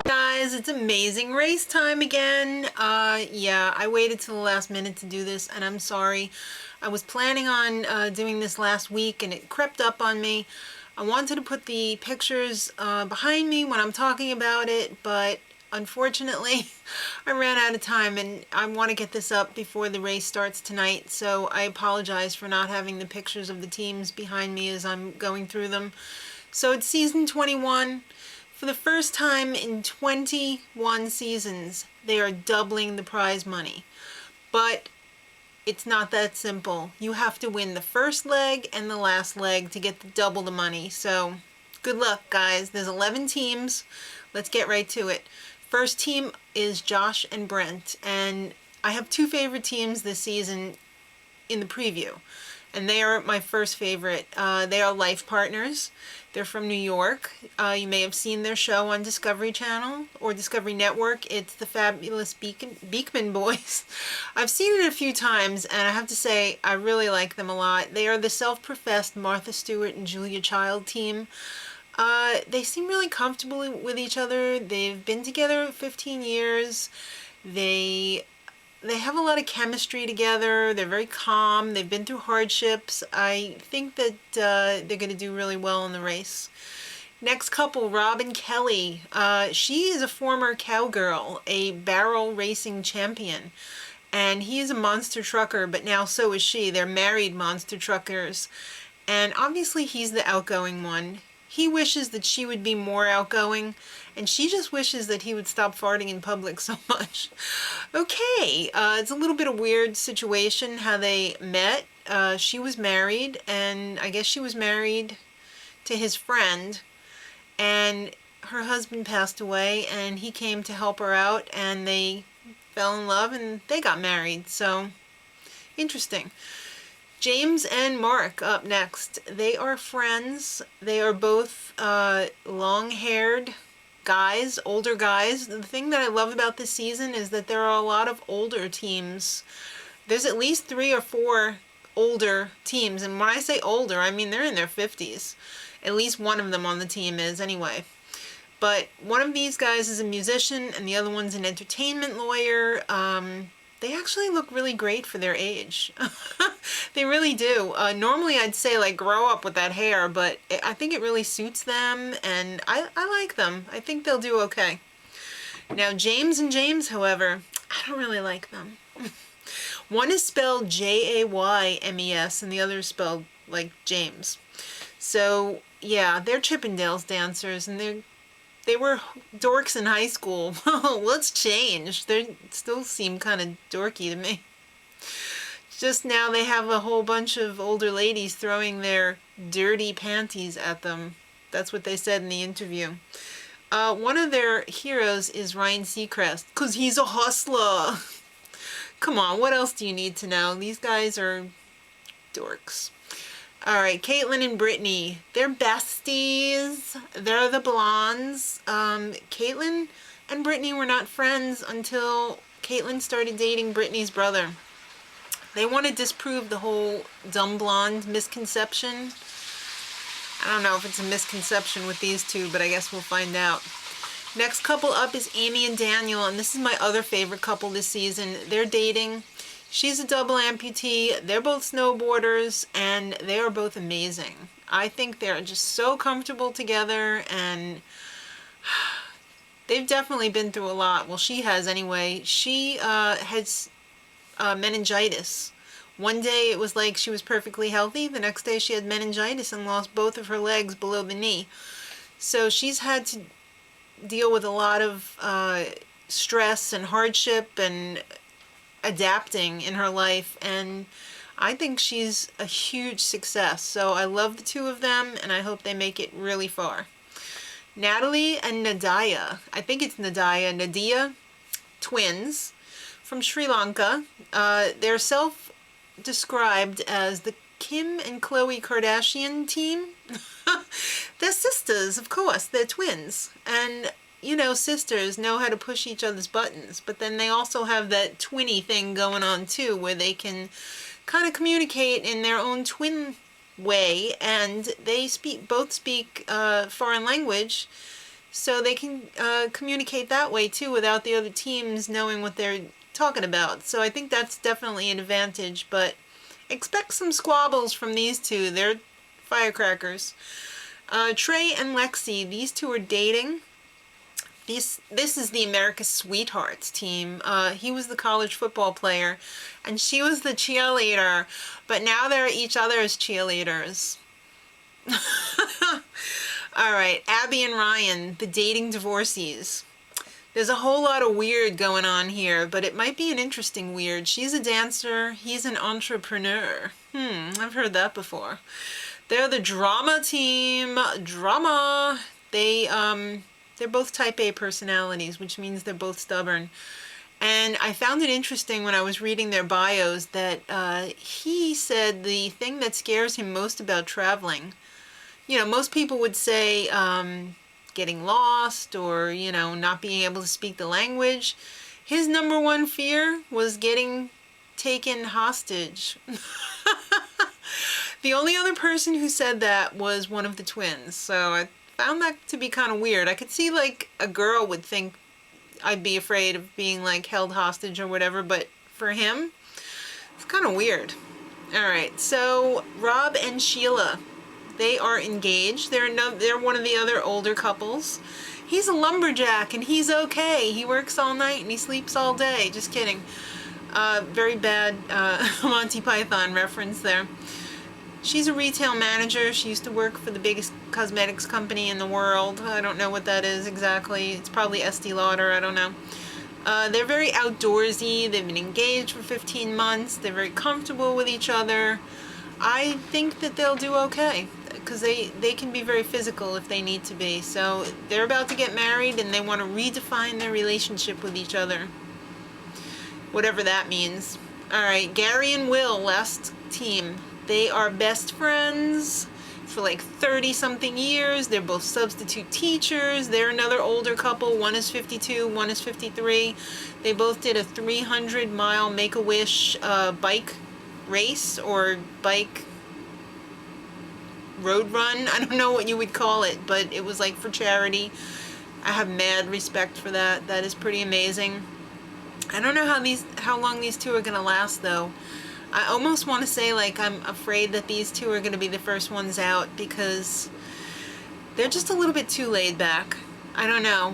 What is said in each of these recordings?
Guys, it's amazing race time again. Yeah, I waited till the last minute to do this, and I'm sorry. I was planning on doing this last week, and it crept up on me. I wanted to put the pictures behind me when I'm talking about it, but unfortunately, I ran out of time, and I want to get this up before the race starts tonight, so I apologize for not having the pictures of the teams behind me as I'm going through them. So it's season 21. For the first time in 21 seasons, they are doubling the prize money. But it's not that simple. You have to win the first leg and the last leg to get double the money. So good luck, guys. There's 11 teams. Let's get right to it. First team is Josh and Brent. And I have two favorite teams this season in the preview. And they are my first favorite. They are life partners. They're from New York. You may have seen their show on Discovery Channel or Discovery Network. It's the fabulous Beekman Boys. I've seen it a few times, and I have to say, I really like them a lot. They are the self-professed Martha Stewart and Julia Child team. They seem really comfortable with each other. They've been together 15 years. They have a lot of chemistry together. They're very calm. They've been through hardships. I think that they're going to do really well in the race. Next couple, Rob and Kelly. She is a former cowgirl, a barrel racing champion. And he is a monster trucker, but now so is she. They're married monster truckers. And obviously he's the outgoing one. He wishes that she would be more outgoing, and she just wishes that he would stop farting in public so much. Okay, it's a little bit of a weird situation how they met. She was married, and I guess she was married to his friend, and her husband passed away, and he came to help her out, and they fell in love, and they got married. So, interesting. James and Mark up next. They are friends. They are both long-haired guys, older guys. The thing that I love about this season is that there are a lot of older teams. There's at least 3 or 4 older teams. And when I say older, I mean they're in their 50s. At least one of them on the team is anyway. But one of these guys is a musician and the other one's an entertainment lawyer. They actually look really great for their age. They really do. Normally I'd say like grow up with that hair, but I think it really suits them, and I like them. I think they'll do okay. Now James and James, however, I don't really like them. One is spelled Jaymes and the other is spelled like James. So yeah, they're Chippendales dancers, and they were dorks in high school. Let's change. They still seem kind of dorky to me. Just now they have a whole bunch of older ladies throwing their dirty panties at them. That's what they said in the interview. One of their heroes is Ryan Seacrest, because he's a hustler. Come on, what else do you need to know? These guys are dorks. Alright, Caitlin and Brittany. They're besties. They're the blondes. Caitlin and Brittany were not friends until Caitlin started dating Brittany's brother. They want to disprove the whole dumb blonde misconception. I don't know if it's a misconception with these two, but I guess we'll find out. Next couple up is Amy and Daniel, and this is my other favorite couple this season. They're dating. She's a double amputee. They're both snowboarders, and they are both amazing. I think they're just so comfortable together, and they've definitely been through a lot. Well, she has anyway. She has meningitis. One day it was like she was perfectly healthy. The next day she had meningitis and lost both of her legs below the knee. So she's had to deal with a lot of stress and hardship and adapting in her life, and I think she's a huge success. So I love the two of them, and I hope they make it really far. Natalie and Nadia. I think it's Nadia, twins from Sri Lanka. They're self-described as the Kim and Khloe Kardashian team. They're sisters, of course. They're twins. And, you know, sisters know how to push each other's buttons. But then they also have that twinny thing going on, too, where they can kind of communicate in their own twin way, and they both speak foreign language, so they can communicate that way too without the other teams knowing what they're talking about. So I think that's definitely an advantage, but expect some squabbles from these two. They're firecrackers. Trey and Lexi, these two are dating. This is the America's Sweethearts team. He was the college football player, and she was the cheerleader, but now they're each other's cheerleaders. All right, Abby and Ryan, the dating divorcees. There's a whole lot of weird going on here, but it might be an interesting weird. She's a dancer, he's an entrepreneur. I've heard that before. They're the drama team. Drama. They're both type A personalities, which means they're both stubborn. And I found it interesting when I was reading their bios that he said the thing that scares him most about traveling, most people would say getting lost or, not being able to speak the language. His number one fear was getting taken hostage. The only other person who said that was one of the twins, so I found that to be kind of weird. I could see like a girl would think I'd be afraid of being like held hostage or whatever, but for him, it's kind of weird. All right, so Rob and Sheila, they are engaged. They're one of the other older couples. He's a lumberjack and he's okay. He works all night and he sleeps all day. Just kidding. Very bad Monty Python reference there. She's a retail manager. She used to work for the biggest cosmetics company in the world. I don't know what that is exactly. It's probably Estee Lauder. I don't know. They're very outdoorsy. They've been engaged for 15 months. They're very comfortable with each other. I think that they'll do okay because they can be very physical if they need to be. So they're about to get married and they want to redefine their relationship with each other. Whatever that means. All right, Gary and Will, last team. They are best friends for like 30-something years. They're both substitute teachers. They're another older couple. One is 52, one is 53. They both did a 300-mile Make-A-Wish bike race or bike road run. I don't know what you would call it, but it was like for charity. I have mad respect for that. That is pretty amazing. I don't know how long these two are going to last, though. I almost want to say, like, I'm afraid that these two are going to be the first ones out because they're just a little bit too laid back. I don't know.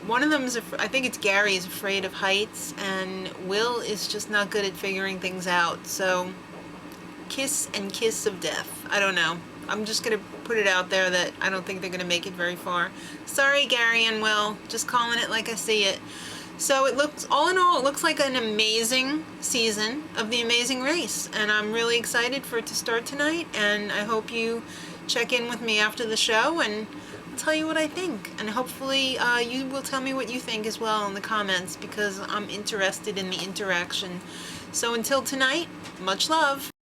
One of them is, I think it's Gary, is afraid of heights, and Will is just not good at figuring things out. So, kiss and kiss of death. I don't know. I'm just going to put it out there that I don't think they're going to make it very far. Sorry, Gary and Will. Just calling it like I see it. So it looks, all in all, it looks like an amazing season of The Amazing Race, and I'm really excited for it to start tonight, and I hope you check in with me after the show, and I'll tell you what I think, and hopefully you will tell me what you think as well in the comments, because I'm interested in the interaction. So until tonight, much love!